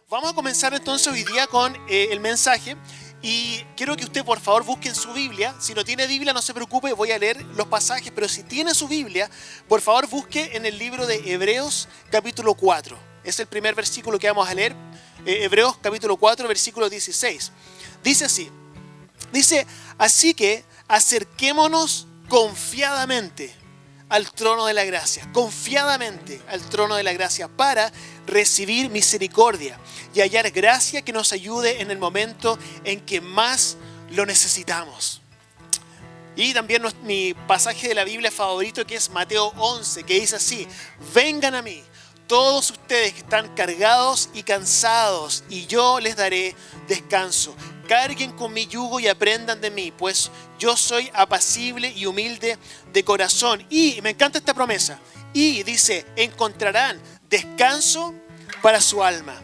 Vamos a comenzar entonces hoy día con el mensaje y quiero que usted por favor busque en su Biblia. Si no tiene Biblia no se preocupe, voy a leer los pasajes, pero si tiene su Biblia, por favor busque en el libro de Hebreos capítulo 4. Es el primer versículo que vamos a leer, Hebreos capítulo 4, versículo 16. Dice así, así que acerquémonos confiadamente al trono de la gracia, confiadamente al trono de la gracia para recibir misericordia y hallar gracia que nos ayude en el momento en que más lo necesitamos. Y también mi pasaje de la Biblia favorito, que es Mateo 11, que dice así: vengan a mí todos ustedes que están cargados y cansados, y yo les daré descanso. Carguen con mi yugo y aprendan de mí, pues yo soy apacible y humilde de corazón. Y me encanta esta promesa. Y dice, encontrarán descanso para su alma,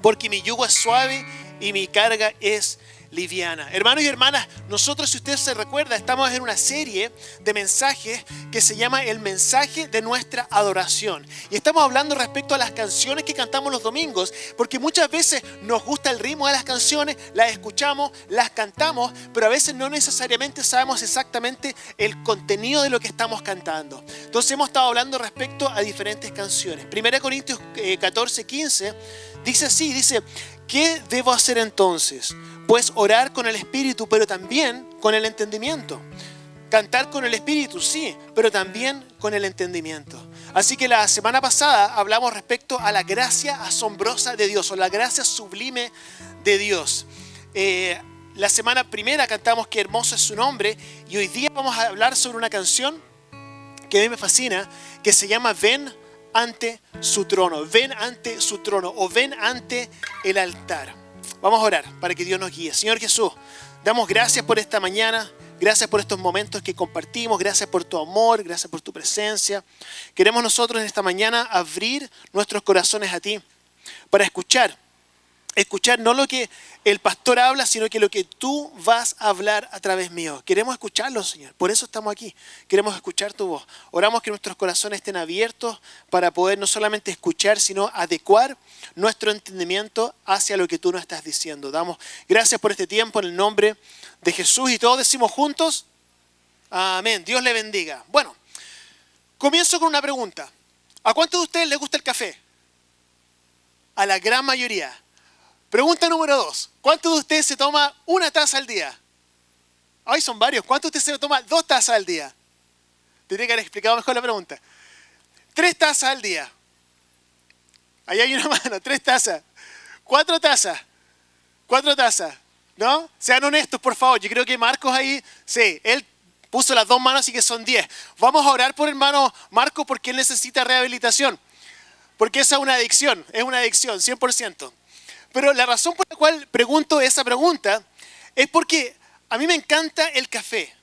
porque mi yugo es suave y mi carga es liviana. Hermanos y hermanas, nosotros, si usted se recuerda, estamos en una serie de mensajes que se llama El mensaje de nuestra adoración. Y estamos hablando respecto a las canciones que cantamos los domingos, porque muchas veces nos gusta el ritmo de las canciones, las escuchamos, las cantamos, pero a veces no necesariamente sabemos exactamente el contenido de lo que estamos cantando. Entonces hemos estado hablando respecto a diferentes canciones. 1 Corintios 14, 15 dice así, ¿qué debo hacer entonces? Pues orar con el Espíritu, pero también con el entendimiento. Cantar con el Espíritu, sí, pero también con el entendimiento. Así que la semana pasada hablamos respecto a la gracia asombrosa de Dios, o la gracia sublime de Dios. La semana primera cantamos que hermoso es su nombre, y hoy día vamos a hablar sobre una canción que a mí me fascina, que se llama Ven ante su trono, ven ante su trono, o ven ante el altar. Vamos a orar para que Dios nos guíe. Señor Jesús, damos gracias por esta mañana, gracias por estos momentos que compartimos, gracias por tu amor, gracias por tu presencia. Queremos nosotros en esta mañana abrir nuestros corazones a ti para escuchar no lo que el pastor habla, sino que lo que tú vas a hablar a través mío. Queremos escucharlo, Señor. Por eso estamos aquí. Queremos escuchar tu voz. Oramos que nuestros corazones estén abiertos para poder no solamente escuchar, sino adecuar nuestro entendimiento hacia lo que tú nos estás diciendo. Damos gracias por este tiempo en el nombre de Jesús y todos decimos juntos, amén. Dios le bendiga. Bueno, comienzo con una pregunta. ¿A cuántos de ustedes les gusta el café? A la gran mayoría. Pregunta número 2. ¿Cuántos de ustedes se toma una taza al día? Ay, son varios. ¿Cuántos de ustedes se toma 2 tazas al día? Tendría que haber explicado mejor la pregunta. 3 tazas al día. Ahí hay una mano. 3 tazas. 4 tazas. 4 tazas. ¿No? Sean honestos, por favor. Yo creo que Marcos ahí, sí, él puso las 2 manos, así que son 10. Vamos a orar por el hermano Marcos porque él necesita rehabilitación. Porque esa es una adicción, 100%. Pero la razón por la cual pregunto esa pregunta es porque a mí me encanta el café,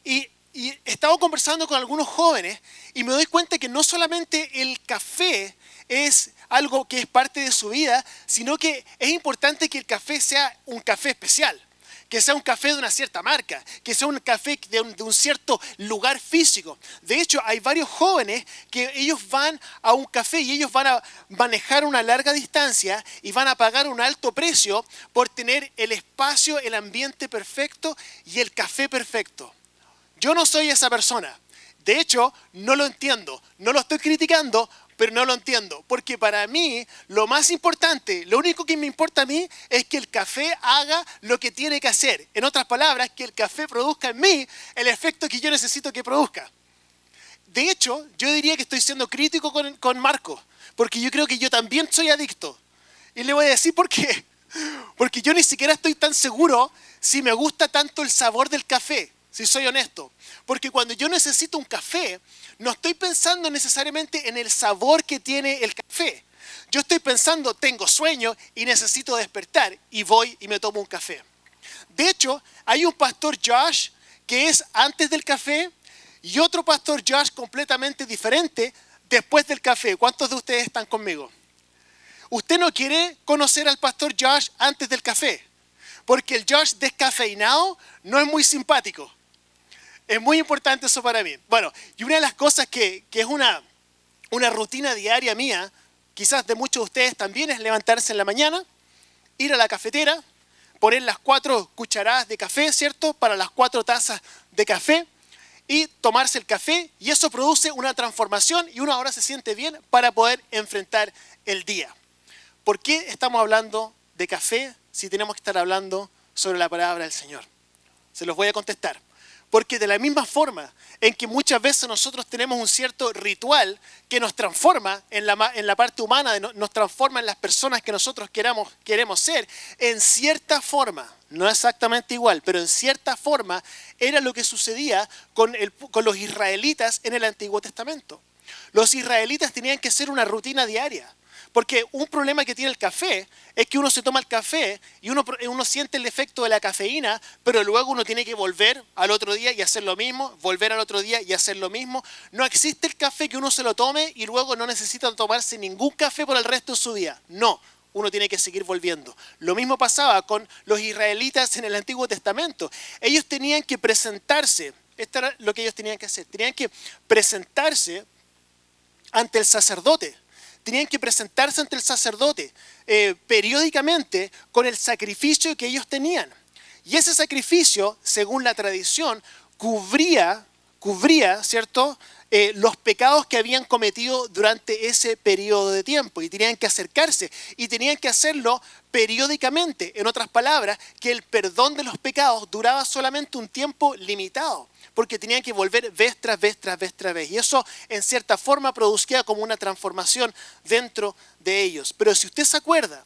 Y he estado conversando con algunos jóvenes y me doy cuenta que no solamente el café es algo que es parte de su vida, sino que es importante que el café sea un café especial. Que sea un café de una cierta marca, que sea un café de un cierto lugar físico. De hecho, hay varios jóvenes que ellos van a un café y ellos van a manejar una larga distancia y van a pagar un alto precio por tener el espacio, el ambiente perfecto y el café perfecto. Yo no soy esa persona. De hecho, no lo entiendo. No lo estoy criticando, pero no lo entiendo. Porque para mí, lo más importante, lo único que me importa a mí es que el café haga lo que tiene que hacer. En otras palabras, que el café produzca en mí el efecto que yo necesito que produzca. De hecho, yo diría que estoy siendo crítico con Marco, porque yo creo que yo también soy adicto. Y le voy a decir por qué. Porque yo ni siquiera estoy tan seguro si me gusta tanto el sabor del café. Si soy honesto. Porque cuando yo necesito un café, no estoy pensando necesariamente en el sabor que tiene el café. Yo estoy pensando, tengo sueño y necesito despertar. Y voy y me tomo un café. De hecho, hay un pastor Josh que es antes del café y otro pastor Josh completamente diferente después del café. ¿Cuántos de ustedes están conmigo? Usted no quiere conocer al pastor Josh antes del café. Porque el Josh descafeinado no es muy simpático. Es muy importante eso para mí. Bueno, y una de las cosas que es una rutina diaria mía, quizás de muchos de ustedes también, es levantarse en la mañana, ir a la cafetera, poner las 4 cucharadas de café, ¿cierto? Para las 4 tazas de café y tomarse el café, y eso produce una transformación y uno ahora se siente bien para poder enfrentar el día. ¿Por qué estamos hablando de café si tenemos que estar hablando sobre la palabra del Señor? Se los voy a contestar. Porque de la misma forma en que muchas veces nosotros tenemos un cierto ritual que nos transforma en la parte humana, nos transforma en las personas que nosotros queremos ser, en cierta forma, no exactamente igual, pero en cierta forma era lo que sucedía con los israelitas en el Antiguo Testamento. Los israelitas tenían que hacer una rutina diaria. Porque un problema que tiene el café es que uno se toma el café y uno siente el efecto de la cafeína, pero luego uno tiene que volver al otro día y hacer lo mismo, volver al otro día y hacer lo mismo. No existe el café que uno se lo tome y luego no necesita tomarse ningún café por el resto de su vida. No, uno tiene que seguir volviendo. Lo mismo pasaba con los israelitas en el Antiguo Testamento. Ellos tenían que presentarse, esto era lo que ellos tenían que hacer, tenían que presentarse ante el sacerdote. Tenían que presentarse ante el sacerdote periódicamente con el sacrificio que ellos tenían. Y ese sacrificio, según la tradición, cubría, ¿cierto?, los pecados que habían cometido durante ese periodo de tiempo. Y tenían que acercarse y tenían que hacerlo periódicamente. En otras palabras, que el perdón de los pecados duraba solamente un tiempo limitado, porque tenían que volver vez tras vez tras vez tras vez. Y eso, en cierta forma, producía como una transformación dentro de ellos. Pero si usted se acuerda,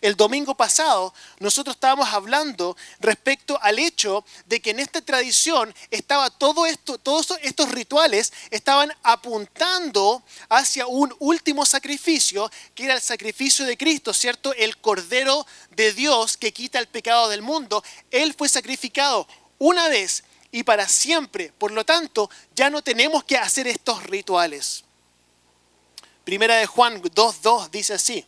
el domingo pasado nosotros estábamos hablando respecto al hecho de que en esta tradición estaba todo esto, todos estos rituales estaban apuntando hacia un último sacrificio, que era el sacrificio de Cristo, ¿cierto? El Cordero de Dios que quita el pecado del mundo. Él fue sacrificado una vez y para siempre. Por lo tanto, ya no tenemos que hacer estos rituales. Primera de Juan 2:2 dice así.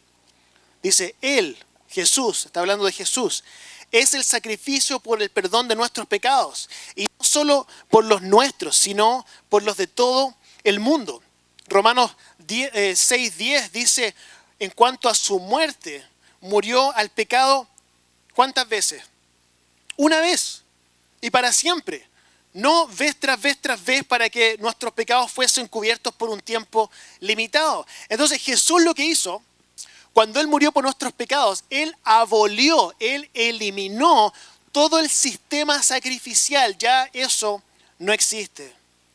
Dice, Él, Jesús, está hablando de Jesús, es el sacrificio por el perdón de nuestros pecados. Y no solo por los nuestros, sino por los de todo el mundo. Romanos 6:10 dice, en cuanto a su muerte, murió al pecado, ¿cuántas veces? Una vez y para siempre. No vez tras vez tras vez para que nuestros pecados fuesen cubiertos por un tiempo limitado. Entonces Jesús lo que hizo, cuando Él murió por nuestros pecados, Él abolió, Él eliminó todo el sistema sacrificial. Ya eso no existe.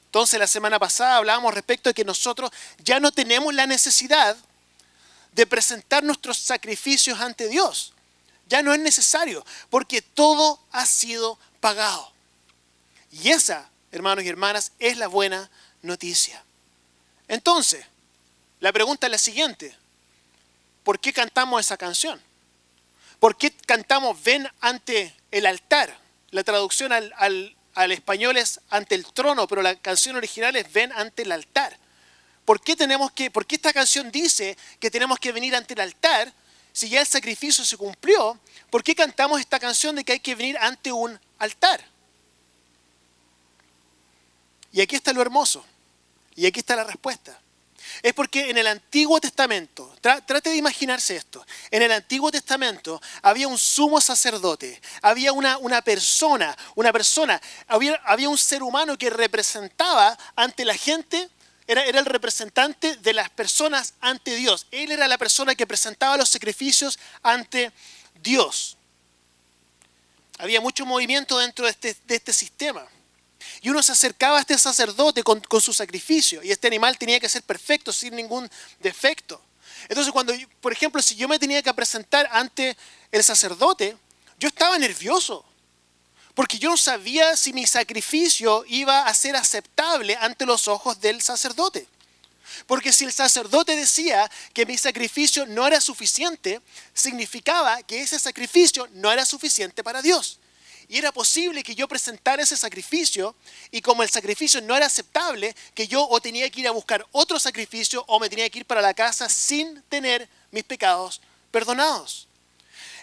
Entonces la semana pasada hablábamos respecto de que nosotros ya no tenemos la necesidad de presentar nuestros sacrificios ante Dios. Ya no es necesario, porque todo ha sido pagado. Y esa, hermanos y hermanas, es la buena noticia. Entonces, la pregunta es la siguiente. ¿Por qué cantamos esa canción? ¿Por qué cantamos ven ante el altar? La traducción al español es ante el trono, pero la canción original es ven ante el altar. ¿Por qué esta canción dice que tenemos que venir ante el altar si ya el sacrificio se cumplió? ¿Por qué cantamos esta canción de que hay que venir ante un altar? Y aquí está lo hermoso. Y aquí está la respuesta. Es porque en el Antiguo Testamento, trate de imaginarse esto, en el Antiguo Testamento había un sumo sacerdote, había una persona, había un ser humano que representaba ante la gente, era el representante de las personas ante Dios. Él era la persona que presentaba los sacrificios ante Dios. Había mucho movimiento dentro de este sistema. Y uno se acercaba a este sacerdote con su sacrificio. Y este animal tenía que ser perfecto, sin ningún defecto. Entonces, por ejemplo, si yo me tenía que presentar ante el sacerdote, yo estaba nervioso. Porque yo no sabía si mi sacrificio iba a ser aceptable ante los ojos del sacerdote. Porque si el sacerdote decía que mi sacrificio no era suficiente, significaba que ese sacrificio no era suficiente para Dios. Y era posible que yo presentara ese sacrificio y como el sacrificio no era aceptable, que yo o tenía que ir a buscar otro sacrificio o me tenía que ir para la casa sin tener mis pecados perdonados.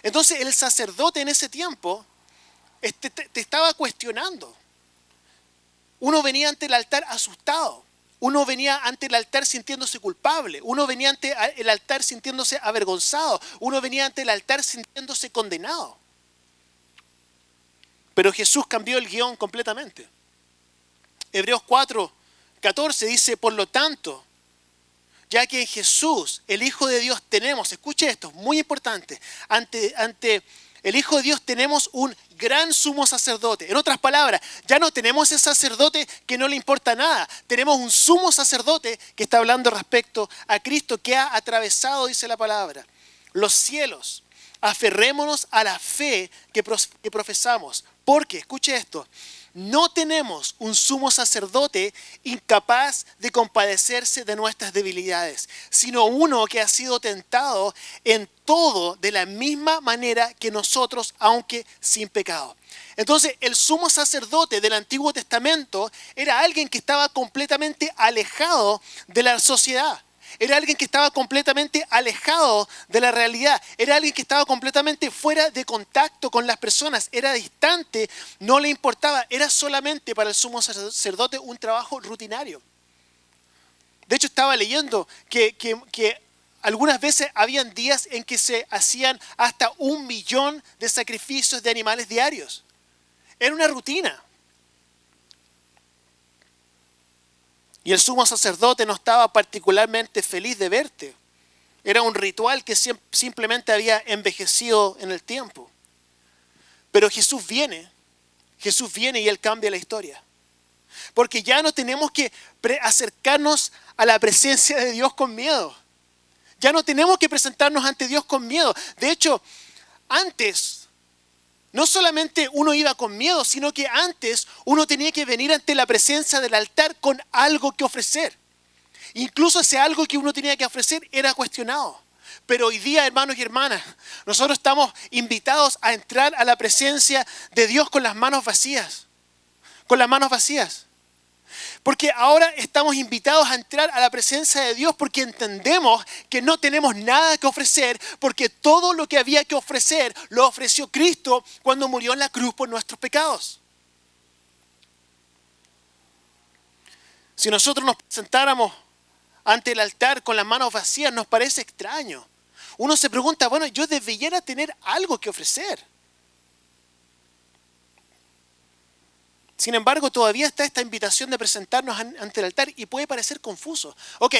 Entonces el sacerdote en ese tiempo te estaba cuestionando. Uno venía ante el altar asustado. Uno venía ante el altar sintiéndose culpable. Uno venía ante el altar sintiéndose avergonzado. Uno venía ante el altar sintiéndose condenado. Pero Jesús cambió el guión completamente. Hebreos 4:14 dice, por lo tanto, ya que en Jesús, el Hijo de Dios, tenemos, escuche esto, muy importante, ante el Hijo de Dios tenemos un gran sumo sacerdote. En otras palabras, ya no tenemos ese sacerdote que no le importa nada. Tenemos un sumo sacerdote que está hablando respecto a Cristo, que ha atravesado, dice la palabra, los cielos. Aferrémonos a la fe que profesamos. Porque, escuche esto, no tenemos un sumo sacerdote incapaz de compadecerse de nuestras debilidades, sino uno que ha sido tentado en todo de la misma manera que nosotros, aunque sin pecado. Entonces, el sumo sacerdote del Antiguo Testamento era alguien que estaba completamente alejado de la sociedad. Era alguien que estaba completamente alejado de la realidad. Era alguien que estaba completamente fuera de contacto con las personas. Era distante, no le importaba. Era solamente para el sumo sacerdote un trabajo rutinario. De hecho, estaba leyendo que algunas veces habían días en que se hacían hasta 1 millón de sacrificios de animales diarios. Era una rutina. Y el sumo sacerdote no estaba particularmente feliz de verte. Era un ritual que simplemente había envejecido en el tiempo. Pero Jesús viene y Él cambia la historia. Porque ya no tenemos que acercarnos a la presencia de Dios con miedo. Ya no tenemos que presentarnos ante Dios con miedo. De hecho, antes, no solamente uno iba con miedo, sino que antes uno tenía que venir ante la presencia del altar con algo que ofrecer. Incluso ese algo que uno tenía que ofrecer era cuestionado. Pero hoy día, hermanos y hermanas, nosotros estamos invitados a entrar a la presencia de Dios con las manos vacías. Con las manos vacías. Porque ahora estamos invitados a entrar a la presencia de Dios porque entendemos que no tenemos nada que ofrecer, porque todo lo que había que ofrecer lo ofreció Cristo cuando murió en la cruz por nuestros pecados. Si nosotros nos presentáramos ante el altar con las manos vacías, nos parece extraño. Uno se pregunta, bueno, yo debiera tener algo que ofrecer. Sin embargo, todavía está esta invitación de presentarnos ante el altar y puede parecer confuso. Ok,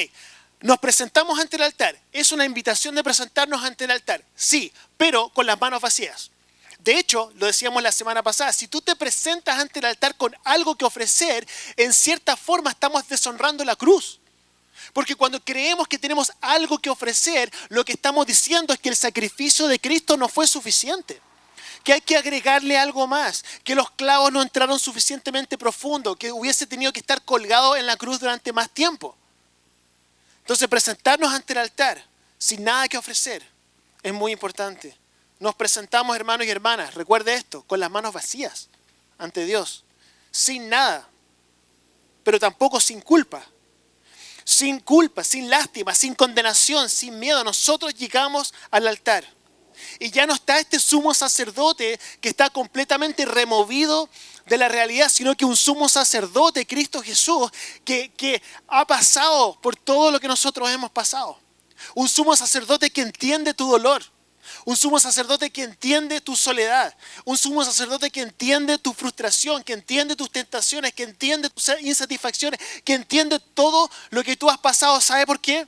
nos presentamos ante el altar. ¿Es una invitación de presentarnos ante el altar? Sí, pero con las manos vacías. De hecho, lo decíamos la semana pasada, si tú te presentas ante el altar con algo que ofrecer, en cierta forma estamos deshonrando la cruz. Porque cuando creemos que tenemos algo que ofrecer, lo que estamos diciendo es que el sacrificio de Cristo no fue suficiente. Que hay que agregarle algo más, que los clavos no entraron suficientemente profundo, que hubiese tenido que estar colgado en la cruz durante más tiempo. Entonces, presentarnos ante el altar sin nada que ofrecer es muy importante. Nos presentamos, hermanos y hermanas, recuerde esto, con las manos vacías ante Dios, sin nada, pero tampoco sin culpa. Sin culpa, sin lástima, sin condenación, sin miedo, nosotros llegamos al altar. Y ya no está este sumo sacerdote que está completamente removido de la realidad, sino que un sumo sacerdote, Cristo Jesús, que ha pasado por todo lo que nosotros hemos pasado. Un sumo sacerdote que entiende tu dolor. Un sumo sacerdote que entiende tu soledad. Un sumo sacerdote que entiende tu frustración, que entiende tus tentaciones, que entiende tus insatisfacciones, que entiende todo lo que tú has pasado. ¿Sabe por qué?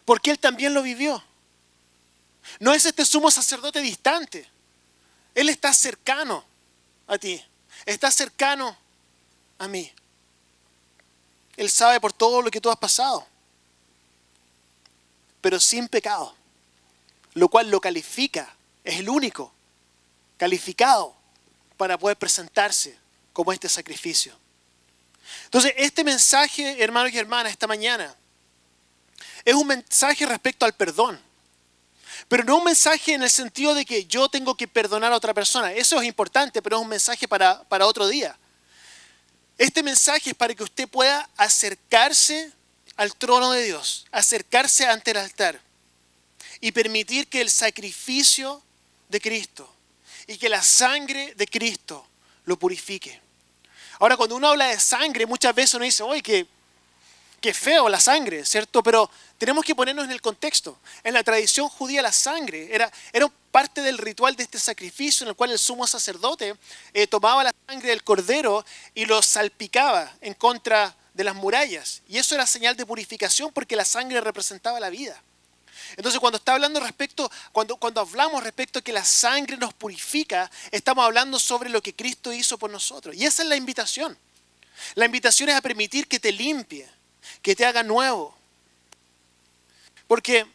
Porque Él también lo vivió. No es este sumo sacerdote distante. Él está cercano a ti. Está cercano a mí. Él sabe por todo lo que tú has pasado. Pero sin pecado. Lo cual lo califica. Es el único calificado para poder presentarse como este sacrificio. Entonces, este mensaje, hermanos y hermanas, esta mañana, es un mensaje respecto al perdón. Pero no un mensaje en el sentido de que yo tengo que perdonar a otra persona. Eso es importante, pero es un mensaje para otro día. Este mensaje es para que usted pueda acercarse al trono de Dios, acercarse ante el altar y permitir que el sacrificio de Cristo y que la sangre de Cristo lo purifique. Ahora, cuando uno habla de sangre, muchas veces uno dice, oye, qué feo la sangre, ¿cierto? Pero tenemos que ponernos en el contexto. En la tradición judía la sangre era parte del ritual de este sacrificio en el cual el sumo sacerdote tomaba la sangre del cordero y lo salpicaba en contra de las murallas. Y eso era señal de purificación porque la sangre representaba la vida. Entonces, cuando está hablando cuando hablamos respecto a que la sangre nos purifica, estamos hablando sobre lo que Cristo hizo por nosotros. Y esa es la invitación. La invitación es a permitir que te limpie, que te haga nuevo. Porque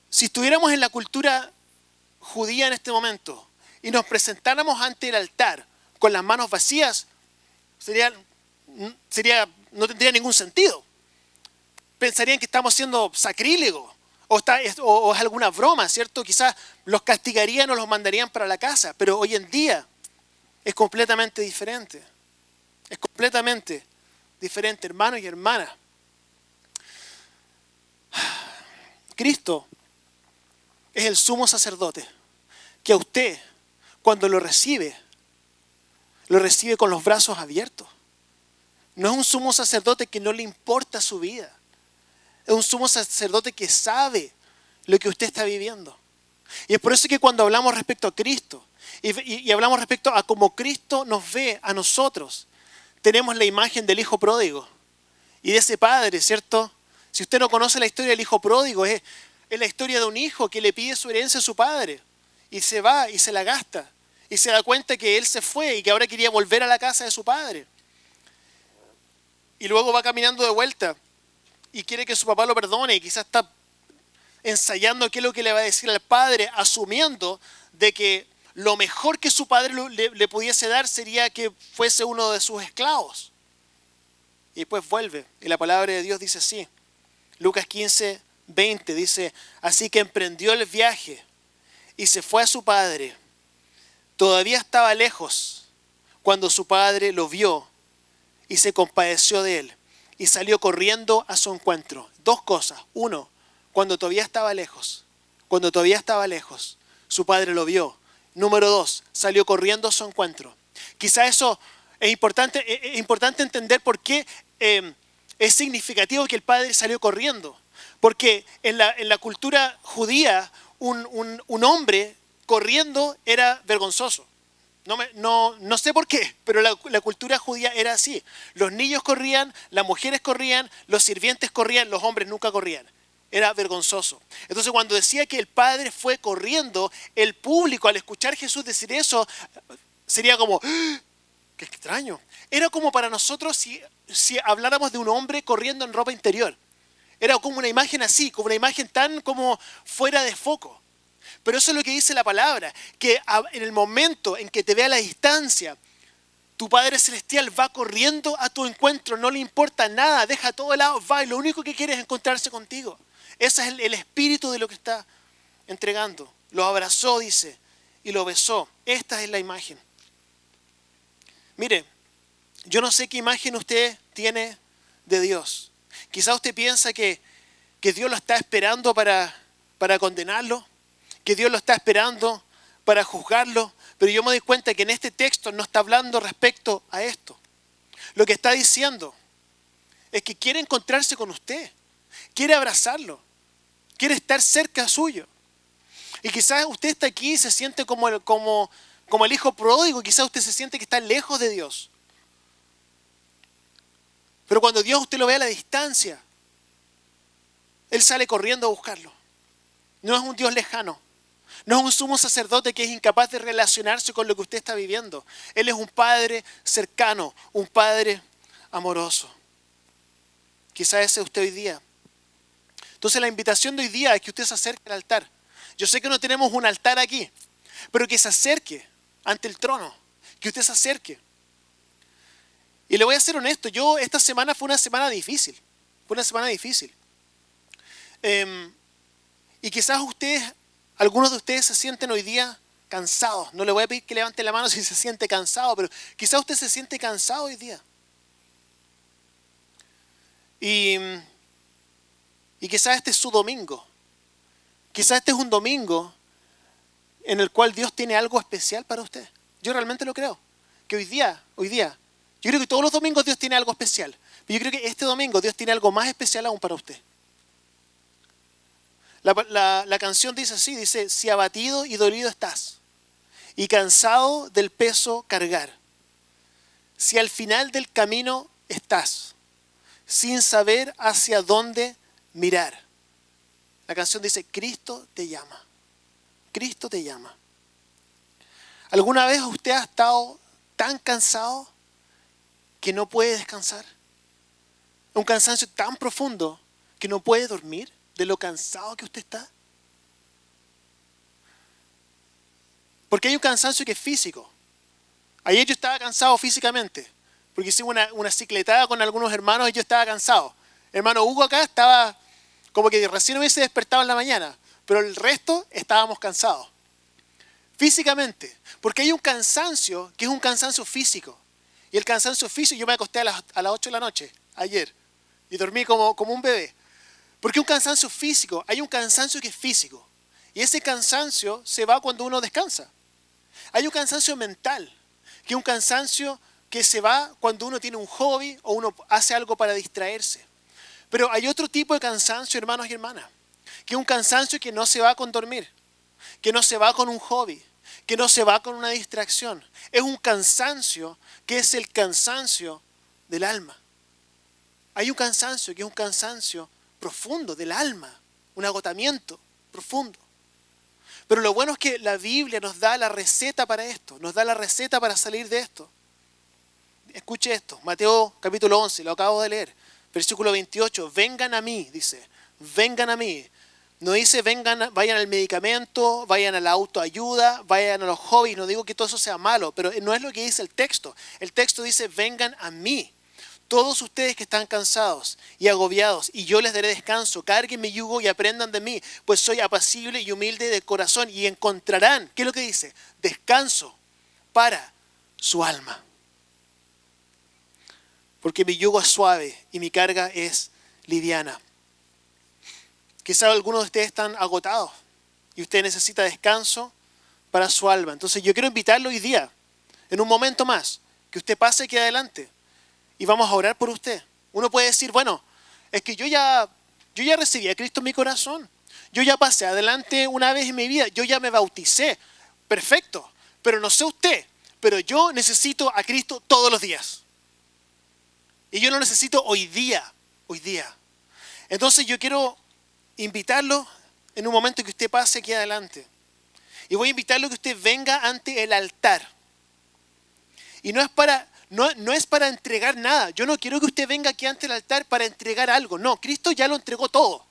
si estuviéramos en la cultura judía en este momento y nos presentáramos ante el altar con las manos vacías, no tendría ningún sentido. Pensarían que estamos siendo sacrílegos o es alguna broma, ¿cierto? Quizás los castigarían o los mandarían para la casa, pero hoy en día es completamente diferente. Es completamente diferente, hermanos y hermanas. Cristo es el sumo sacerdote que a usted, cuando lo recibe con los brazos abiertos. No es un sumo sacerdote que no le importa su vida. Es un sumo sacerdote que sabe lo que usted está viviendo. Y es por eso que cuando hablamos respecto a Cristo y hablamos respecto a cómo Cristo nos ve a nosotros, tenemos la imagen del hijo pródigo y de ese padre, ¿cierto? Si usted no conoce la historia del hijo pródigo, es la historia de un hijo que le pide su herencia a su padre y se va y se la gasta y se da cuenta que él se fue y que ahora quería volver a la casa de su padre. Y luego va caminando de vuelta y quiere que su papá lo perdone y quizás está ensayando qué es lo que le va a decir al padre, asumiendo de que lo mejor que su padre le pudiese dar sería que fuese uno de sus esclavos. Y después vuelve. Y la palabra de Dios dice así. Lucas 15:20 dice, así que emprendió el viaje y se fue a su padre. Todavía estaba lejos cuando su padre lo vio y se compadeció de él y salió corriendo a su encuentro. Dos cosas. Uno, cuando todavía estaba lejos. Cuando todavía estaba lejos, su padre lo vio. Número dos, salió corriendo a su encuentro. Quizá eso es importante entender por qué es significativo que el padre salió corriendo. Porque en la cultura judía, un hombre corriendo era vergonzoso. No sé por qué, pero la cultura judía era así. Los niños corrían, las mujeres corrían, los sirvientes corrían, los hombres nunca corrían. Era vergonzoso. Entonces, cuando decía que el padre fue corriendo, el público al escuchar a Jesús decir eso, sería como, ¡ah! ¡Qué extraño! Era como para nosotros si habláramos de un hombre corriendo en ropa interior. Era como una imagen así, como una imagen tan como fuera de foco. Pero eso es lo que dice la palabra, que en el momento en que te vea a la distancia, tu Padre Celestial va corriendo a tu encuentro, no le importa nada, deja todo de lado, va y lo único que quiere es encontrarse contigo. Ese es el espíritu de lo que está entregando. Lo abrazó, dice, y lo besó. Esta es la imagen. Mire, yo no sé qué imagen usted tiene de Dios. Quizá usted piensa que Dios lo está esperando para condenarlo, que Dios lo está esperando para juzgarlo, pero yo me doy cuenta que en este texto no está hablando respecto a esto. Lo que está diciendo es que quiere encontrarse con usted, quiere abrazarlo, quiere estar cerca suyo. Y quizás usted está aquí y se siente como el hijo pródigo, quizás usted se siente que está lejos de Dios. Pero cuando Dios usted lo ve a la distancia, Él sale corriendo a buscarlo. No es un Dios lejano. No es un sumo sacerdote que es incapaz de relacionarse con lo que usted está viviendo. Él es un Padre cercano, un Padre amoroso. Quizás ese es usted hoy día. Entonces la invitación de hoy día es que usted se acerque al altar. Yo sé que no tenemos un altar aquí, pero que se acerque ante el trono, que usted se acerque. Y le voy a ser honesto, esta semana fue una semana difícil. Fue una semana difícil. Y quizás algunos de ustedes se sienten hoy día cansados. No le voy a pedir que levante la mano si se siente cansado, pero quizás usted se siente cansado hoy día. Y quizás este es su domingo. Quizás este es un domingo en el cual Dios tiene algo especial para usted. Yo realmente lo creo. que hoy día, yo creo que todos los domingos Dios tiene algo especial. Pero yo creo que este domingo Dios tiene algo más especial aún para usted. La canción dice así, dice, si abatido y dolido estás, y cansado del peso cargar, si al final del camino estás, sin saber hacia dónde mirar. La canción dice, Cristo te llama. Cristo te llama. ¿Alguna vez usted ha estado tan cansado que no puede descansar? Un cansancio tan profundo que no puede dormir de lo cansado que usted está. Porque hay un cansancio que es físico. Ayer yo estaba cansado físicamente, porque hicimos una cicletada con algunos hermanos y yo estaba cansado. El hermano Hugo acá estaba como que recién hubiese despertado en la mañana, pero el resto estábamos cansados. Físicamente, porque hay un cansancio que es un cansancio físico. Y el cansancio físico, yo me acosté a las 8 de la noche ayer y dormí como un bebé. Porque un cansancio físico, hay un cansancio que es físico. Y ese cansancio se va cuando uno descansa. Hay un cansancio mental, que es un cansancio que se va cuando uno tiene un hobby o uno hace algo para distraerse. Pero hay otro tipo de cansancio, hermanos y hermanas, que es un cansancio que no se va con dormir, que no se va con un hobby, que no se va con una distracción. Es un cansancio que es el cansancio del alma. Hay un cansancio que es un cansancio profundo del alma, un agotamiento profundo. Pero lo bueno es que la Biblia nos da la receta para esto, nos da la receta para salir de esto. Escuche esto, Mateo capítulo 11, lo acabo de leer, versículo 28, vengan a mí, dice, vengan a mí. No dice vayan al medicamento, vayan a la autoayuda, vayan a los hobbies, no digo que todo eso sea malo, pero no es lo que dice el texto. El texto dice, vengan a mí. Todos ustedes que están cansados y agobiados, y yo les daré descanso, carguen mi yugo y aprendan de mí, pues soy apacible y humilde de corazón, y encontrarán, ¿qué es lo que dice? Descanso para su alma. Porque mi yugo es suave y mi carga es liviana. Quizá algunos de ustedes están agotados y usted necesita descanso para su alma. Entonces yo quiero invitarlo hoy día, en un momento más, que usted pase aquí adelante y vamos a orar por usted. Uno puede decir, bueno, es que yo ya recibí a Cristo en mi corazón. Yo ya pasé adelante una vez en mi vida. Yo ya me bauticé. Perfecto. Pero no sé usted, pero yo necesito a Cristo todos los días. Y yo lo necesito hoy día. Entonces yo quiero invitarlo en un momento que usted pase aquí adelante. Y voy a invitarlo a que usted venga ante el altar. Y no es para entregar nada. Yo no quiero que usted venga aquí ante el altar para entregar algo. No, Cristo ya lo entregó todo.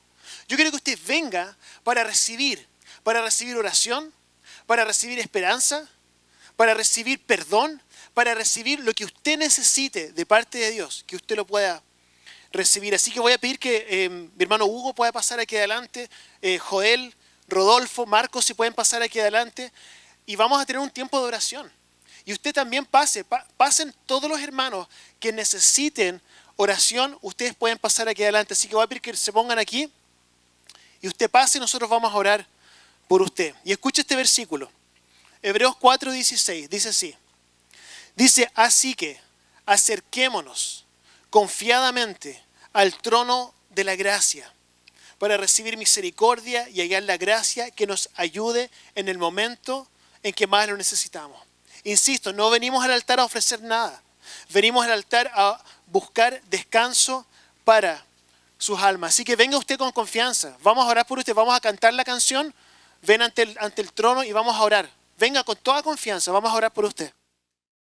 Yo quiero que usted venga para recibir oración, para recibir esperanza, para recibir perdón, para recibir lo que usted necesite de parte de Dios, que usted lo pueda recibir. Así que voy a pedir que mi hermano Hugo pueda pasar aquí adelante, Joel, Rodolfo, Marcos, si pueden pasar aquí adelante, y vamos a tener un tiempo de oración. Y usted también pasen todos los hermanos que necesiten oración, ustedes pueden pasar aquí adelante. Así que voy a pedir que se pongan aquí y usted pase y nosotros vamos a orar por usted. Y escuche este versículo, Hebreos 4:16, dice así. Dice, así que acerquémonos confiadamente al trono de la gracia para recibir misericordia y hallar la gracia que nos ayude en el momento en que más lo necesitamos. Insisto, no venimos al altar a ofrecer nada. Venimos al altar a buscar descanso para sus almas. Así que venga usted con confianza. Vamos a orar por usted. Vamos a cantar la canción. Ven ante el trono y vamos a orar. Venga con toda confianza. Vamos a orar por usted.